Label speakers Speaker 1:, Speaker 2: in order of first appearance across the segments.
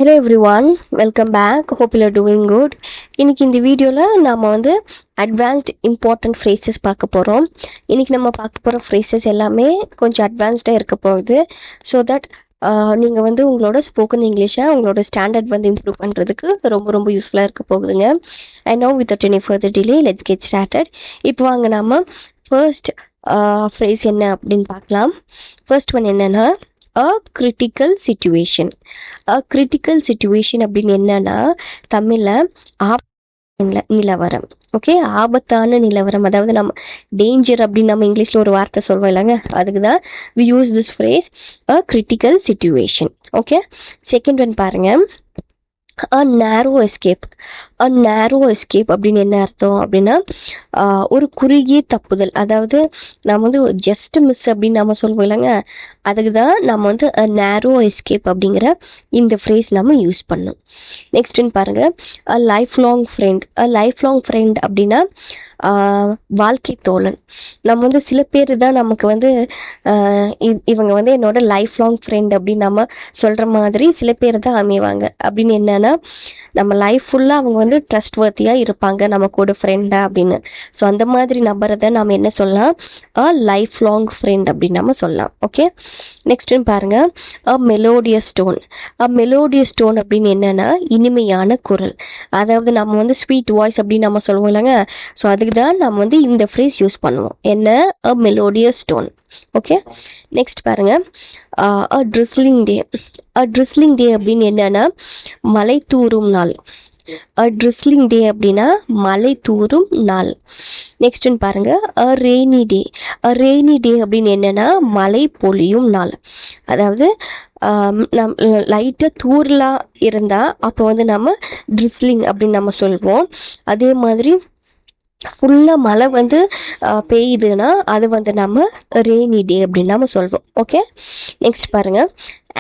Speaker 1: Hello everyone, welcome back. Hope you are doing good. இன்னைக்கு இந்த வீடியோவில் நாம் அட்வான்ஸ்ட் இம்பார்ட்டன்ட் ஃப்ரேசஸ் பார்க்க போகிறோம். இன்றைக்கி நம்ம பார்க்க போகிற ஃப்ரேசஸ் எல்லாமே கொஞ்சம் அட்வான்ஸ்டாக இருக்க போகுது. ஸோ தட் நீங்கள் உங்களோட ஸ்போக்கன் இங்கிலீஷை உங்களோட ஸ்டாண்டர்ட் இம்ப்ரூவ் பண்ணுறதுக்கு ரொம்ப யூஸ்ஃபுல்லாக இருக்க போகுதுங்க. And no without any further delay let's get started. இப்போ வாங்க நாம் ஃபர்ஸ்ட் ஃப்ரேஸ் என்ன அப்படின்னு பார்க்கலாம். ஃபர்ஸ்ட் ஒன் என்னென்னா a critical situation. a critical situation அப்படின்னு என்னன்னா தமிழில் நிலவரம். ஓகே, ஆபத்தான நிலவரம், அதாவது நம்ம டேஞ்சர் அப்படின்னு நம்ம இங்கிலீஷில் ஒரு வார்த்தை சொல்வோம் இல்லைங்க, அதுக்கு தான் we use this phrase a critical situation. Okay, second one பாருங்க, a narrow escape. a narrow escape அப்படின்னு என்ன அர்த்தம் அப்படின்னா ஒரு குறுகிய தப்புதல், அதாவது நம்ம ஜஸ்ட் மிஸ் அப்படின்னு நம்ம சொல்லுவோம் இல்லைங்க, அதுக்கு தான் நம்ம a narrow escape அப்படிங்கிற இந்த ஃப்ரேஸ் நம்ம யூஸ் பண்ணோம். நெக்ஸ்ட் பாருங்க, a lifelong friend. a lifelong friend அப்படின்னா வாழ்க்கை தோழன். நம்ம சில பேர் தான் நமக்கு இவங்க என்னோட லைஃப் லாங் ஃப்ரெண்ட் அப்படின்னு நம்ம சொல்கிற மாதிரி சில பேர் தான் அமைவாங்க. அப்படின்னு என்னன்னா நம்ம லைஃப் ஃபுல்லாக அவங்க ட்ரஸ்ட் வர்த்தியாக இருப்பாங்க நம்ம கூட ஃப்ரெண்டாக அப்படின்னு. ஸோ அந்த மாதிரி நபரை தான் நம்ம என்ன சொல்லலாம், அ லைஃப் லாங் ஃப்ரெண்ட் அப்படின்னு நம்ம சொல்லலாம். ஓகே, நெக்ஸ்ட் பாருங்க, அ மெலோடியஸ் டோன். அ மெலோடியஸ் டோன் அப்படின்னு என்னன்னா இனிமையான குரல், அதாவது நம்ம ஸ்வீட் வாய்ஸ் அப்படின்னு நம்ம சொல்லுவோம் இல்லைங்க. ஸோ அதுக்கு தான் நம்ம இந்த ஃப்ரேஸ் யூஸ் பண்ணுவோம், என்ன, அ மெலோடியஸ் டோன். ஓகே, நெக்ஸ்ட் பாருங்க, அ ட்ரிஸ்லிங் டே. அ ட்ரிஸ்லிங் டே அப்படின்னு என்னன்னா மலை தூரும் நாள். அ ட்ரிஸ்லிங் டே அப்படின்னா மலை தூரும் நாள். நெக்ஸ்ட் பாருங்க, அ ரெய்னி டே. அ ரெய்னி டே அப்படின்னு என்னன்னா மழை பொழியும் நாள், அதாவது நம் லைட்டாக தூரலாக இருந்தால் அப்போ நம்ம ட்ரிஸ்லிங் அப்படின்னு நம்ம சொல்வோம். அதே மாதிரி ஃபுல்லாக மழை பெய்யுதுன்னா அது நம்ம ரெய்னி டே அப்படின்னு நம்ம சொல்வோம். ஓகே, நெக்ஸ்ட் பாருங்க,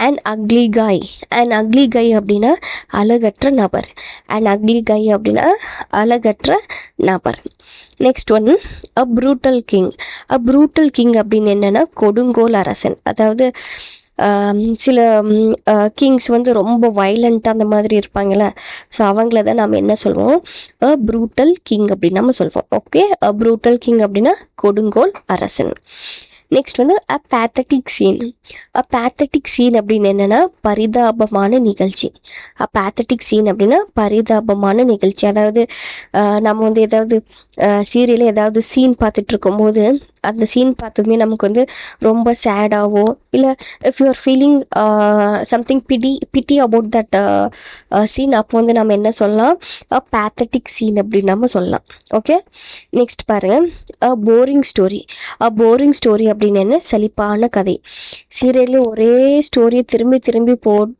Speaker 1: அண்ட் அக்லி காய். அண்ட் அக்லி கை அப்படின்னா அழகற்ற நபர். அண்ட் அக்லி கை அப்படின்னா அழகற்ற நபர். நெக்ஸ்ட் ஒன், அ ப்ரூட்டல் கிங். அ ப்ரூட்டல் கிங் அப்படின்னு என்னன்னா கொடுங்கோல் அரசன், அதாவது சில கிங்ஸ் ரொம்ப வைலண்ட்டாக அந்த மாதிரி இருப்பாங்கள்ல, ஸோ அவங்கள தான் நம்ம என்ன சொல்வோம், அ ப்ரூட்டல் கிங் அப்படின்னு நம்ம சொல்வோம். ஓகே, அ ப்ரூட்டல் கிங் அப்படின்னா கொடுங்கோல் அரசன். நெக்ஸ்ட் அ பேத்தட்டிக் சீன். அ பேத்தட்டிக் சீன் அப்படின்னு என்னன்னா பரிதாபமான நிகழ்ச்சி. அ பேத்தட்டிக் சீன் அப்படின்னா பரிதாபமான நிகழ்ச்சி, அதாவது நம்ம ஏதாவது சீரியலில் ஏதாவது சீன் பார்த்துட்டு இருக்கும்போது அந்த சீன் பார்த்ததுமே நமக்கு ரொம்ப சேடாகவோ இல்லை if you are feeling something pity about that scene, அப்போ நம்ம என்ன சொல்லலாம், அ பேத்தட்டிக் சீன் அப்படின்னு நம்ம சொல்லலாம். ஓகே, நெக்ஸ்ட் பாருங்க, a boring story. A boring story அப்படின்னு என்ன சலிப்பான கதை. சீரியலில் ஒரே ஸ்டோரியை திரும்பி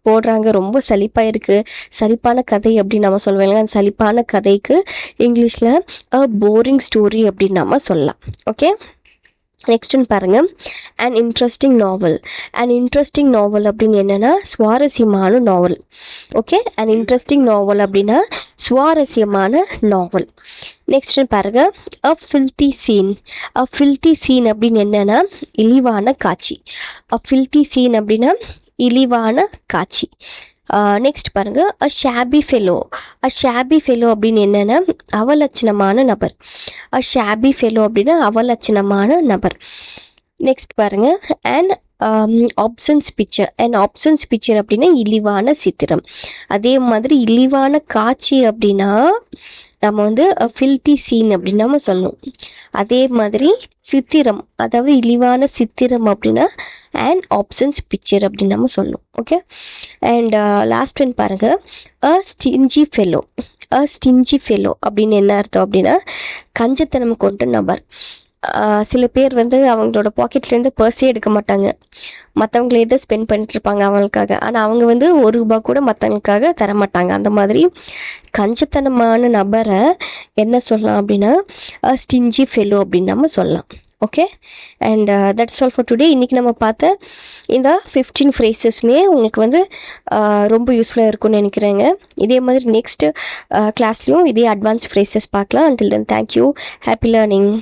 Speaker 1: போடுறாங்க, ரொம்ப சலிப்பாக இருக்குது, சலிப்பான கதை அப்படின்னு நம்ம சொல்லுவோம் இல்லைங்க, அந்த சலிப்பான கதைக்கு இங்கிலீஷில் அ போரிங் ஸ்டோரி அப்படின்னு நம்ம சொல்லலாம். ஓகே, நெக்ஸ்ட் பாருங்க, and interesting novel. And interesting novel அப்படின்னு என்னன்னா சுவாரஸ்யமான நாவல். ஓகே, அண்ட் இன்ட்ரெஸ்டிங் நாவல் அப்படின்னா சுவாரஸ்யமான நாவல். நெக்ஸ்ட் பாருங்க, a filthy scene. A filthy scene அப்படின்னு என்னன்னா இழிவான காட்சி. அ ஃபில்தி சீன் அப்படின்னா இழிவான காட்சி. நெக்ஸ்ட் பாருங்க, அ ஷாபி ஃபெலோ. அ ஷாபி ஃபெலோ அப்படின்னு என்னன்னா அவலட்சணமான நபர். அ ஷாபி ஃபெலோ அப்படின்னா அவலட்சணமான நபர். நெக்ஸ்ட் பாருங்க, and obscene picture. And obscene picture அப்படின்னா இழிவான சித்திரம். அதே மாதிரி இழிவான காட்சி அப்படின்னா நம்ம ஃபில்தி சீன் அப்படின்னு நம்ம சொல்லணும். அதே மாதிரி சித்திரம், அதாவது இழிவான சித்திரம் அப்படின்னா அண்ட் ஆப்சன்ஸ் பிக்சர் அப்படின்னு நம்ம சொல்லணும். ஓகே, அண்ட் லாஸ்ட் ஒன் பாருங்க, அ ஸ்டிஞ்சி ஃபெலோ. அ ஸ்டிஞ்சி ஃபெலோ அப்படின்னு என்ன அர்த்தம் அப்படின்னா கஞ்சத்தனம் கொண்ட நபர். சில பேர் அவங்களோட பாக்கெட்லேருந்து பர்ஸே எடுக்க மாட்டாங்க, மற்றவங்களே தான் ஸ்பெண்ட் பண்ணிட்டு இருப்பாங்க அவங்களுக்காக, ஆனால் அவங்க ₹1 கூட மற்றவங்களுக்காக தரமாட்டாங்க. அந்த மாதிரி கஞ்சத்தனமான நபரை என்ன சொல்லலாம் அப்படின்னா ஸ்டிஞ்சி ஃபெலோ அப்படின்னு நம்ம சொல்லலாம். Okay, and that's all for today. இன்றைக்கி நம்ம பார்த்த இந்த 15 ஃப்ரேசஸ்மே உங்களுக்கு ரொம்ப யூஸ்ஃபுல்லாக இருக்கும்னு நினைக்கிறேங்க. இதே மாதிரி நெக்ஸ்ட் கிளாஸ்லேயும் இதே அட்வான்ஸ் ஃப்ரேசஸ் பார்க்கலாம். Until then thank you, happy learning.